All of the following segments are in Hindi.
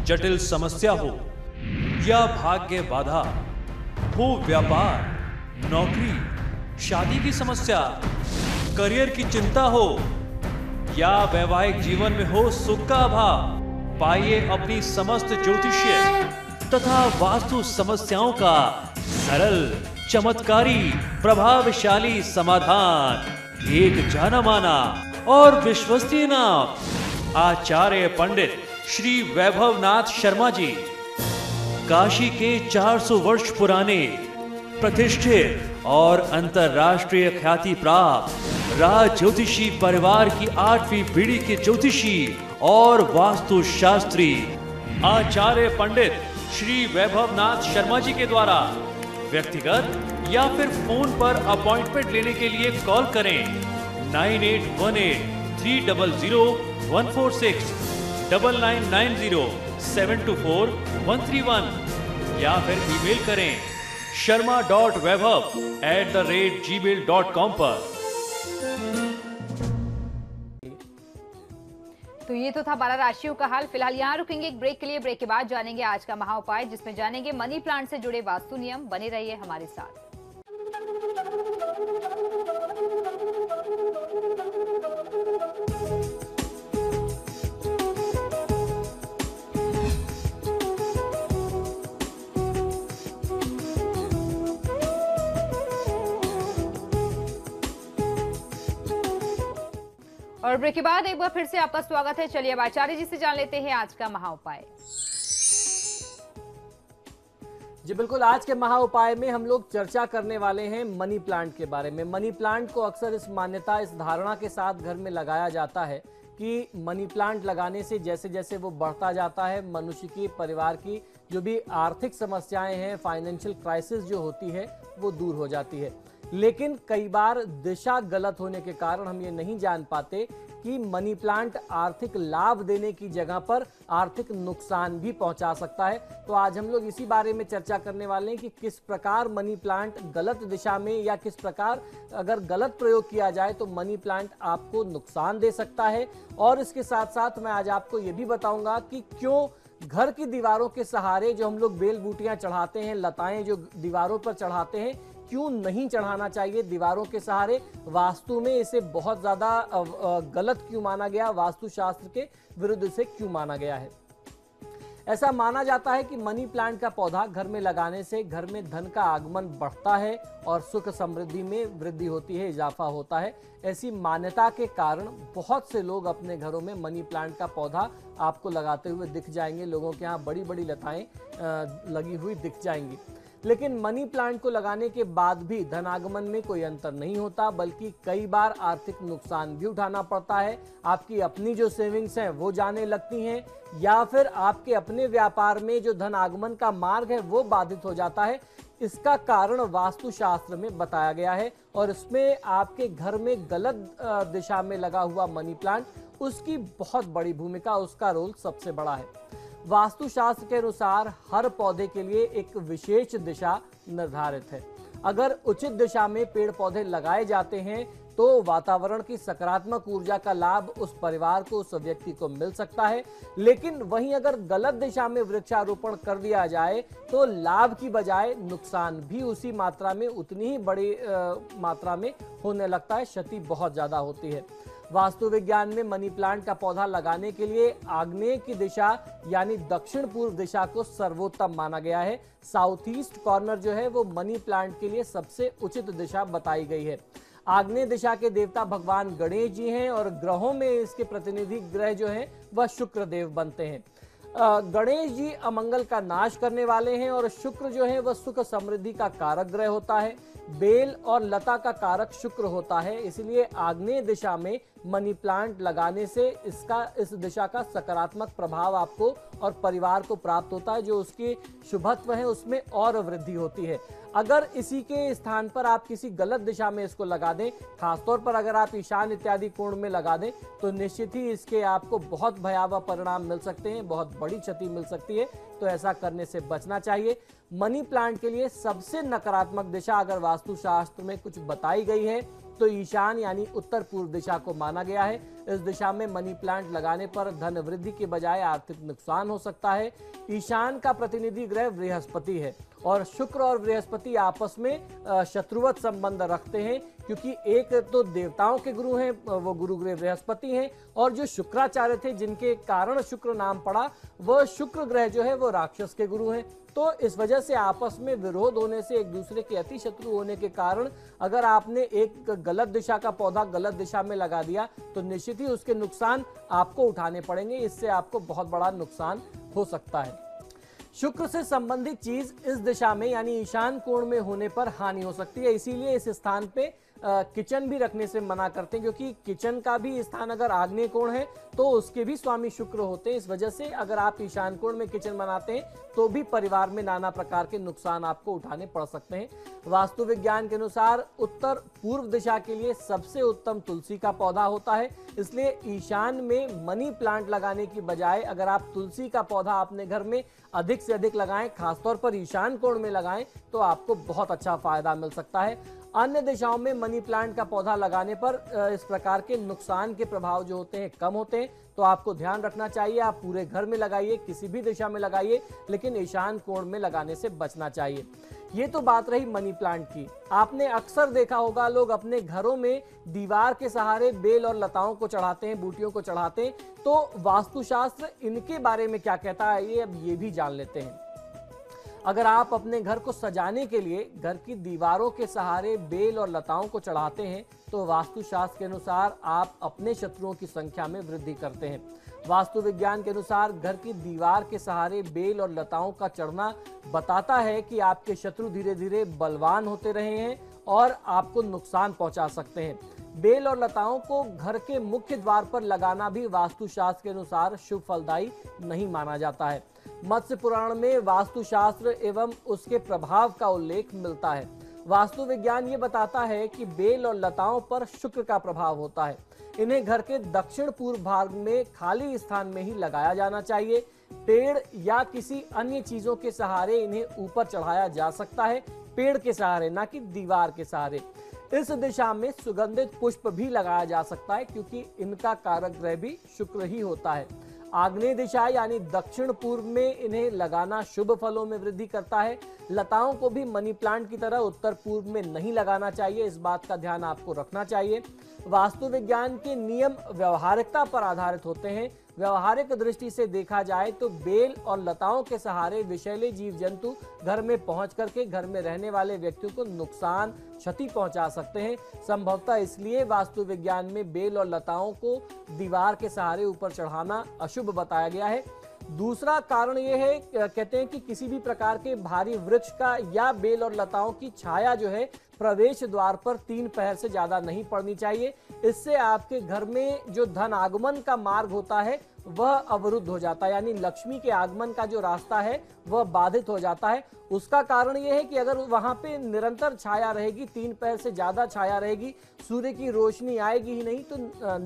जटिल समस्या हो या भाग्य बाधा हो, व्यापार, नौकरी, शादी की समस्या, करियर की चिंता हो या वैवाहिक जीवन में हो सुख का अभाव, पाइए अपनी समस्त ज्योतिषीय तथा वास्तु समस्याओं का सरल, चमत्कारी, प्रभावशाली समाधान। एक जाना माना और विश्वसनीय नाम, आचार्य पंडित श्री वैभवनाथ शर्मा जी, काशी के 400 वर्ष पुराने प्रतिष्ठित और अंतरराष्ट्रीय ख्याति प्राप्त राज ज्योतिषी परिवार की 8वीं पीढ़ी के ज्योतिषी और वास्तु शास्त्री आचार्य पंडित श्री वैभवनाथ शर्मा जी के द्वारा व्यक्तिगत या फिर फोन पर अपॉइंटमेंट लेने के लिए कॉल करें 9818300146, 9990724131 या फिर ईमेल करें sharma.vaibhav@gmail.com पर। तो ये तो था 12 राशियों का हाल। फिलहाल यहाँ रुकेंगे एक ब्रेक के लिए। ब्रेक के बाद जानेंगे आज का महा उपाय, जिसमें जानेंगे मनी प्लांट से जुड़े वास्तु नियम। बने रहिए हमारे साथ। और ब्रेक के बाद एक बार फिर से आपका स्वागत है। चलिए अब आचार्य जी से जान लेते हैं आज का महा उपाय। जी बिल्कुल, आज के महा उपाय में हम लोग चर्चा करने वाले हैं मनी प्लांट के बारे में। मनी प्लांट को अक्सर इस मान्यता, इस धारणा के साथ घर में लगाया जाता है कि मनी प्लांट लगाने से जैसे जैसे वो बढ़ता जाता है, मनुष्य की, परिवार की जो भी आर्थिक समस्याएं हैं, फाइनेंशियल क्राइसिस जो होती है, वो दूर हो जाती है। लेकिन कई बार दिशा गलत होने के कारण हम ये नहीं जान पाते कि मनी प्लांट आर्थिक लाभ देने की जगह पर आर्थिक नुकसान भी पहुंचा सकता है। तो आज हम लोग इसी बारे में चर्चा करने वाले हैं कि किस प्रकार मनी प्लांट गलत दिशा में या किस प्रकार अगर गलत प्रयोग किया जाए तो मनी प्लांट आपको नुकसान दे सकता है। और इसके साथ साथ मैं आज आपको ये भी बताऊंगा कि क्यों घर की दीवारों के सहारे जो हम लोग बेल बूटियां चढ़ाते हैं, लताएं जो दीवारों पर चढ़ाते हैं, क्यों नहीं चढ़ाना चाहिए दीवारों के सहारे। वास्तु में इसे बहुत ज्यादा गलत क्यों माना गया, वास्तु शास्त्र के विरुद्ध इसे क्यों माना गया है। ऐसा माना जाता है कि मनी प्लांट का पौधा घर में लगाने से घर में धन का आगमन बढ़ता है और सुख समृद्धि में वृद्धि होती है, इजाफा होता है। ऐसी मान्यता के कारण बहुत से लोग अपने घरों में मनी प्लांट का पौधा आपको लगाते हुए दिख जाएंगे। लोगों के यहाँ बड़ी बड़ी लताएं लगी हुई दिख जाएंगी। लेकिन मनी प्लांट को लगाने के बाद भी धन आगमन में कोई अंतर नहीं होता, बल्कि कई बार आर्थिक नुकसान भी उठाना पड़ता है। आपकी अपनी जो सेविंग्स हैं वो जाने लगती हैं, या फिर आपके अपने व्यापार में जो धन आगमन का मार्ग है वो बाधित हो जाता है। इसका कारण वास्तुशास्त्र में बताया गया है और इसमें आपके घर में गलत दिशा में लगा हुआ मनी प्लांट, उसकी बहुत बड़ी भूमिका, उसका रोल सबसे बड़ा है। वास्तुशास्त्र के अनुसार हर पौधे के लिए एक विशेष दिशा निर्धारित है। अगर उचित दिशा में पेड़ पौधे लगाए जाते हैं तो वातावरण की सकारात्मक ऊर्जा का लाभ उस परिवार को, उस व्यक्ति को मिल सकता है। लेकिन वहीं अगर गलत दिशा में वृक्षारोपण कर दिया जाए तो लाभ की बजाय नुकसान भी उसी मात्रा में, उतनी ही बड़ी मात्रा में होने लगता है। क्षति बहुत ज्यादा होती है। वास्तु विज्ञान में मनी प्लांट का पौधा लगाने के लिए आग्नेय की दिशा यानी दक्षिण पूर्व दिशा को सर्वोत्तम माना गया है। साउथ ईस्ट कॉर्नर जो है वो मनी प्लांट के लिए सबसे उचित दिशा बताई गई है। आग्नेय दिशा के देवता भगवान गणेश जी हैं और ग्रहों में इसके प्रतिनिधि ग्रह जो हैं वह शुक्र देव बनते हैं। गणेश जी अमंगल का नाश करने वाले हैं और शुक्र जो है वह सुख समृद्धि का कारक ग्रह होता है। बेल और लता का कारक शुक्र होता है, इसलिए आग्नेय दिशा में मनी प्लांट लगाने से इस दिशा का सकारात्मक प्रभाव आपको और परिवार को प्राप्त होता है। जो उसकी शुभत्व है उसमें और वृद्धि होती है। अगर इसी के स्थान पर आप किसी गलत दिशा में इसको लगा दें, खासतौर पर अगर आप ईशान इत्यादि कोण में लगा दें, तो निश्चित ही इसके आपको बहुत भयावह परिणाम मिल सकते हैं, बहुत बड़ी क्षति मिल सकती है। तो ऐसा करने से बचना चाहिए। मनी प्लांट के लिए सबसे नकारात्मक दिशा अगर वास्तुशास्त्र में कुछ बताई गई है तो ईशान यानी उत्तर पूर्व दिशा को माना गया है। इस दिशा में मनी प्लांट लगाने पर धन वृद्धि के बजाय आर्थिक नुकसान हो सकता है। ईशान का प्रतिनिधि ग्रह बृहस्पति है और शुक्र और बृहस्पति आपस में शत्रुवत संबंध रखते हैं, क्योंकि एक तो देवताओं के गुरु हैं, वो गुरु ग्रह बृहस्पति हैं, और जो शुक्राचार्य थे जिनके कारण शुक्र नाम पड़ा, वह शुक्र ग्रह जो है वो राक्षस के गुरु हैं। तो इस वजह से आपस में विरोध होने से, एक दूसरे के अति शत्रु होने के कारण अगर आपने एक गलत दिशा का पौधा गलत दिशा में लगा दिया तो निश्चित ही उसके नुकसान आपको उठाने पड़ेंगे। इससे आपको बहुत बड़ा नुकसान हो सकता है। शुक्र से संबंधित चीज इस दिशा में यानी ईशान कोण में होने पर हानि हो सकती है, इसीलिए इस स्थान पे किचन भी रखने से मना करते हैं, क्योंकि किचन का भी स्थान अगर आग्नेय कोण है तो उसके भी स्वामी शुक्र होते हैं। इस वजह से अगर आप ईशान कोण में किचन बनाते हैं तो भी परिवार में नाना प्रकार के नुकसान आपको उठाने पड़ सकते हैं। वास्तु विज्ञान के अनुसार उत्तर पूर्व दिशा के लिए सबसे उत्तम तुलसी का पौधा होता है, इसलिए ईशान में मनी प्लांट लगाने की बजाय अगर आप तुलसी का पौधा अपने घर में अधिक से अधिक लगाएं, खासतौर पर ईशान कोण में लगाएं, तो आपको बहुत अच्छा फायदा मिल सकता है। अन्य दिशाओं में मनी प्लांट का पौधा लगाने पर इस प्रकार के नुकसान के प्रभाव जो होते हैं कम होते हैं, तो आपको ध्यान रखना चाहिए। आप पूरे घर में लगाइए, किसी भी दिशा में लगाइए, लेकिन ईशान कोण में लगाने से बचना चाहिए। ये तो बात रही मनी प्लांट की। आपने अक्सर देखा होगा लोग अपने घरों में दीवार के सहारे बेल और लताओं को चढ़ाते हैं, बूटियों को चढ़ाते हैं। तो वास्तुशास्त्र इनके बारे में क्या कहता है, ये अब ये भी जान लेते हैं। अगर आप अपने घर को सजाने के लिए घर की दीवारों के सहारे बेल और लताओं को चढ़ाते हैं तो वास्तुशास्त्र के अनुसार आप अपने शत्रुओं की संख्या में वृद्धि करते हैं। वास्तु विज्ञान के अनुसार घर की दीवार के सहारे बेल और लताओं का चढ़ना बताता है कि आपके शत्रु धीरे धीरे बलवान होते रहे हैं और आपको नुकसान पहुंचा सकते हैं। बेल और लताओं को घर के मुख्य द्वार पर लगाना भी वास्तुशास्त्र के अनुसार शुभ फलदायी नहीं माना जाता है। मत्स्य पुराण में वास्तुशास्त्र एवं उसके प्रभाव का उल्लेख मिलता है। वास्तु विज्ञान ये बताता है कि बेल और लताओं पर शुक्र का प्रभाव होता है। इन्हें घर के दक्षिण पूर्व भाग में खाली स्थान में ही लगाया जाना चाहिए। पेड़ या किसी अन्य चीजों के सहारे इन्हें ऊपर चढ़ाया जा सकता है, पेड़ के सहारे, ना कि दीवार के सहारे। इस दिशा में सुगंधित पुष्प भी लगाया जा सकता है, क्योंकि इनका कारक ग्रह भी शुक्र ही होता है। आग्नेय दिशा यानी दक्षिण पूर्व में इन्हें लगाना शुभ फलों में वृद्धि करता है। लताओं को भी मनी प्लांट की तरह उत्तर पूर्व में नहीं लगाना चाहिए, इस बात का ध्यान आपको रखना चाहिए। वास्तु विज्ञान के नियम व्यवहारिकता पर आधारित होते हैं। व्यवहारिक दृष्टि से देखा जाए तो बेल और लताओं के सहारे विषैले जीव जंतु घर में पहुंच करके घर में रहने वाले व्यक्तियों को नुकसान, क्षति पहुंचा सकते हैं। संभवतः इसलिए वास्तु विज्ञान में बेल और लताओं को दीवार के सहारे ऊपर चढ़ाना अशुभ बताया गया है। दूसरा कारण यह है, कहते हैं कि किसी भी प्रकार के भारी वृक्ष का या बेल और लताओं की छाया जो है प्रवेश द्वार पर 3 पहर से ज्यादा नहीं पड़नी चाहिए। इससे आपके घर में जो धन आगमन का मार्ग होता है वह अवरुद्ध हो जाता है, यानी लक्ष्मी के आगमन का जो रास्ता है वह बाधित हो जाता है। उसका कारण यह है कि अगर वहां पे निरंतर छाया रहेगी, 3 पहर से ज्यादा छाया रहेगी, सूर्य की रोशनी आएगी ही नहीं, तो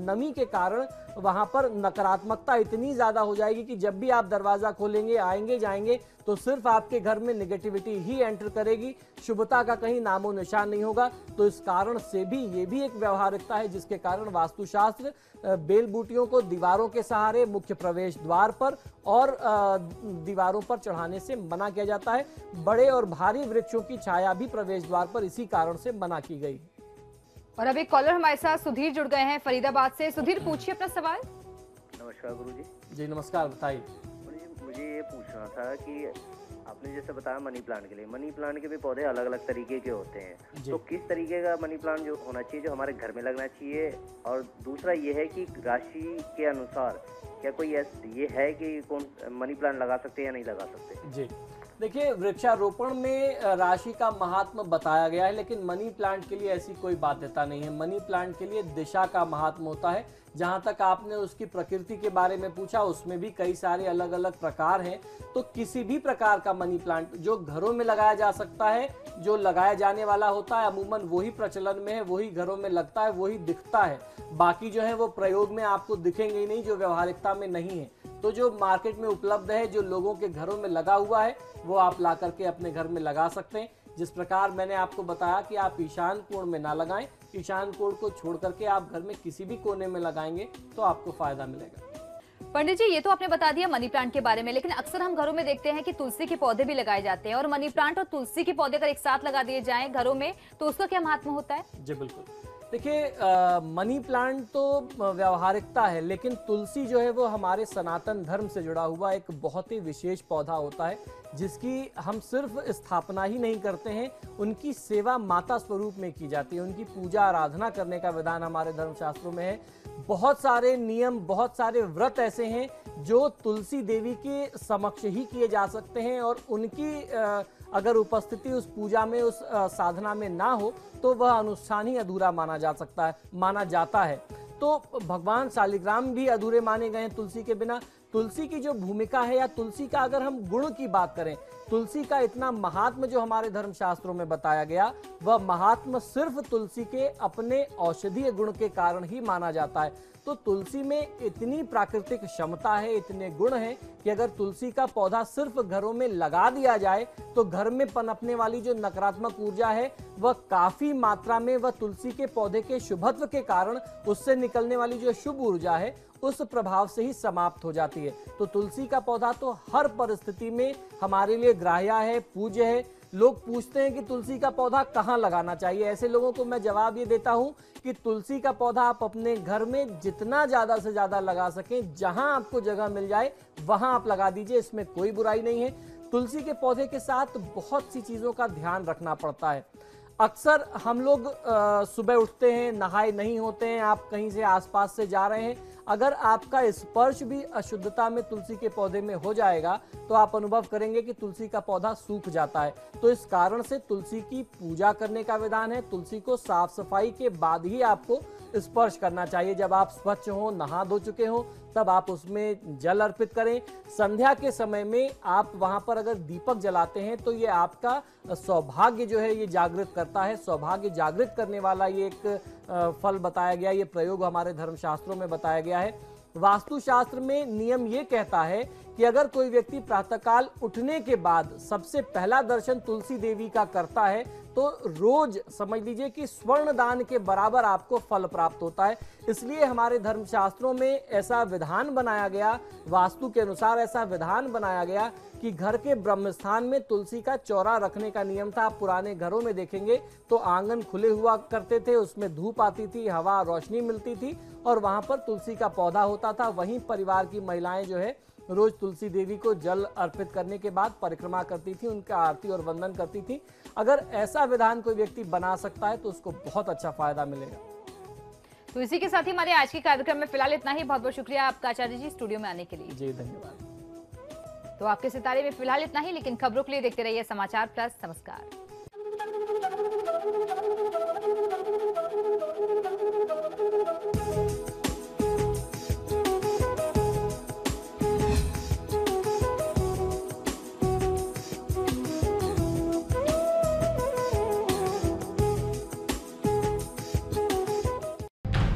नमी के कारण वहां पर नकारात्मकता इतनी ज्यादा हो जाएगी कि जब भी आप दरवाजा खोलेंगे, आएंगे जाएंगे, तो सिर्फ आपके घर में नेगेटिविटी ही एंटर करेगी, शुभता का कहीं नामो निशान नहीं होगा। तो इस कारण से भी ये भी एक व्यवहारिकता है जिसके कारण वास्तुशास्त्र बेल बूटियों को दीवारों के सहारे मुख्य प्रवेश द्वार पर और दीवारों पर चढ़ाने से मना किया जाता है। बड़े और भारी वृक्षों की छाया भी प्रवेश द्वार पर इसी कारण से मना की गई। और अब एक कॉलर हमारे साथ सुधीर जुड़ गए हैं फरीदाबाद से। सुधीर, पूछिए अपना सवाल। नमस्कार गुरुजी। जी नमस्कार, बताइए। मुझे ये पूछना था कि आपने जैसे बताया मनी प्लांट के लिए, मनी प्लांट के भी पौधे अलग अलग तरीके के होते हैं, तो किस तरीके का मनी प्लांट जो होना चाहिए जो हमारे घर में लगना चाहिए? और दूसरा ये है कि राशि के अनुसार क्या कोई ये है कि कौन मनी प्लांट लगा सकते हैं या नहीं लगा सकते? जी देखिए, वृक्षारोपण में राशि का महात्म बताया गया है, लेकिन मनी प्लांट के लिए ऐसी कोई बाध्यता नहीं है। मनी प्लांट के लिए दिशा का महात्म होता है। जहां तक आपने उसकी प्रकृति के बारे में पूछा, उसमें भी कई सारे अलग अलग प्रकार हैं। तो किसी भी प्रकार का मनी प्लांट जो घरों में लगाया जा सकता है, जो लगाया जाने वाला होता है, अमूमन वही प्रचलन में है, वही घरों में लगता है, वही दिखता है। बाकी जो है वो प्रयोग में आपको दिखेंगे ही नहीं, जो व्यवहारिकता में नहीं है। तो जो मार्केट में उपलब्ध है, जो लोगों के घरों में लगा हुआ है, वो आप ला करके अपने घर में लगा सकते हैं। जिस प्रकार मैंने आपको बताया कि आप ईशान कोण में ना लगाएं, ईशान कोण को छोड़ करके आप घर में किसी भी कोने में लगाएंगे तो आपको फायदा मिलेगा। पंडित जी, ये तो आपने बता दिया मनी प्लांट के बारे में, लेकिन अक्सर हम घरों में देखते हैं कि तुलसी के पौधे भी लगाए जाते हैं, और मनी प्लांट और तुलसी के पौधे अगर एक साथ लगा दिए जाएं घरों में तो उसका क्या महत्व होता है? जी बिल्कुल, देखिए मनी प्लांट तो व्यावहारिकता है, लेकिन तुलसी जो है वो हमारे सनातन धर्म से जुड़ा हुआ एक बहुत ही विशेष पौधा होता है, जिसकी हम सिर्फ स्थापना ही नहीं करते हैं, उनकी सेवा माता स्वरूप में की जाती है, उनकी पूजा आराधना करने का विधान हमारे धर्मशास्त्रों में है। बहुत सारे नियम, बहुत सारे व्रत ऐसे हैं जो तुलसी देवी के समक्ष ही किए जा सकते हैं, और उनकी अगर उपस्थिति उस पूजा में, उस साधना में ना हो तो वह अनुष्ठान ही अधूरा माना जाता है। तो भगवान शालिग्राम भी अधूरे माने गए हैं तुलसी के बिना। तुलसी की जो भूमिका है, या तुलसी का अगर हम गुण की बात करें, तुलसी का इतना महात्म जो हमारे धर्मशास्त्रों में बताया गया, वह महात्म सिर्फ तुलसी के अपने औषधीय गुण के कारण ही माना जाता है। तो तुलसी में इतनी प्राकृतिक क्षमता है, इतने गुण हैं कि अगर तुलसी का पौधा सिर्फ घरों में लगा दिया जाए तो घर में पनपने वाली जो नकारात्मक ऊर्जा है वह काफी मात्रा में, वह तुलसी के पौधे के शुभत्व के कारण उससे निकलने वाली जो शुभ ऊर्जा है उस प्रभाव से ही समाप्त हो जाती है। तो तुलसी का पौधा तो हर परिस्थिति में हमारे लिए ग्राह्य है, पूज्य है। लोग पूछते हैं कि तुलसी का पौधा कहाँ लगाना चाहिए। ऐसे लोगों को मैं जवाब ये देता हूँ कि तुलसी का पौधा आप अपने घर में जितना ज़्यादा से ज़्यादा लगा सकें, जहाँ आपको जगह मिल जाए वहाँ आप लगा दीजिए, इसमें कोई बुराई नहीं है। तुलसी के पौधे के साथ बहुत सी चीज़ों का ध्यान रखना पड़ता है। अक्सर हम लोग सुबह उठते हैं, नहाए नहीं होते हैं, आप कहीं से आसपास से जा रहे हैं, अगर आपका स्पर्श भी अशुद्धता में तुलसी के पौधे में हो जाएगा तो आप अनुभव करेंगे कि तुलसी का पौधा सूख जाता है। तो इस कारण से तुलसी की पूजा करने का विधान है। तुलसी को साफ सफाई के बाद ही आपको स्पर्श करना चाहिए। जब आप स्वच्छ हो, नहा धो चुके हो, तब आप उसमें जल अर्पित करें। संध्या के समय में आप वहां पर अगर दीपक जलाते हैं तो ये आपका सौभाग्य जो है ये जागृत करता है। सौभाग्य जागृत करने वाला ये एक फल बताया गया, ये प्रयोग हमारे धर्मशास्त्रों में बताया गया है। वास्तुशास्त्र में नियम ये कहता है कि अगर कोई व्यक्ति प्रातःकाल उठने के बाद सबसे पहला दर्शन तुलसी देवी का करता है तो रोज समझ लीजिए कि स्वर्ण दान के बराबर आपको फल प्राप्त होता है। इसलिए हमारे धर्मशास्त्रों में ऐसा विधान बनाया गया, वास्तु के अनुसार ऐसा विधान बनाया गया कि घर के ब्रह्मस्थान में तुलसी का चौरा रखने का नियम था। आप पुराने घरों में देखेंगे तो आंगन खुले हुआ करते थे, उसमें धूप आती थी, हवा रोशनी मिलती थी और वहां पर तुलसी का पौधा होता था। वहीं परिवार की महिलाएं जो है रोज तुलसी देवी को जल अर्पित करने के बाद परिक्रमा करती थी, उनका आरती और वंदन करती थी। अगर ऐसा विधान कोई व्यक्ति बना सकता है तो उसको बहुत अच्छा फायदा मिलेगा। तो इसी के साथ ही हमारे आज के कार्यक्रम में फिलहाल इतना ही। बहुत बहुत शुक्रिया आपका आचार्य जी स्टूडियो में आने के लिए। जी धन्यवाद। तो आपके सितारे में फिलहाल इतना ही, लेकिन खबरों के लिए देखते रहिए समाचार प्लस। नमस्कार।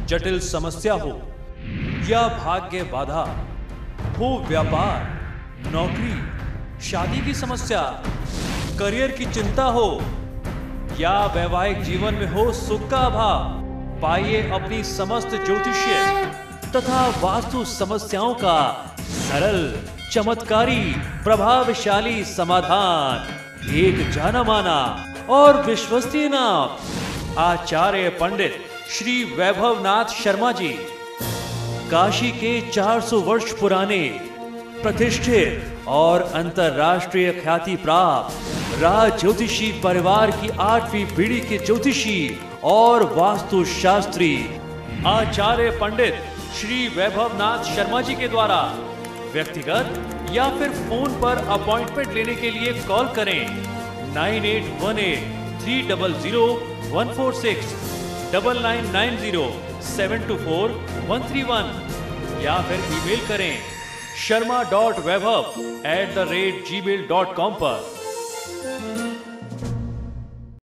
जटिल समस्या हो या भाग्य बाधा हो, व्यापार, नौकरी, शादी की समस्या, करियर की चिंता हो या वैवाहिक जीवन में हो सुख का अभाव, पाइए अपनी समस्त ज्योतिषीय तथा वास्तु समस्याओं का सरल, चमत्कारी, प्रभावशाली समाधान। एक जाना माना और विश्वसनीय नाम, आचार्य पंडित श्री वैभवनाथ शर्मा जी। काशी के 400 वर्ष पुराने, प्रतिष्ठित और अंतरराष्ट्रीय ख्याति प्राप्त राज ज्योतिषी परिवार की 8वीं पीढ़ी के ज्योतिषी और वास्तु शास्त्री आचार्य पंडित श्री वैभवनाथ शर्मा जी के द्वारा व्यक्तिगत या फिर फोन पर अपॉइंटमेंट लेने के लिए कॉल करें 9818 300 146 9990 724 131 या फिर ईमेल करें sharma.vaibhav@gmail.com पर।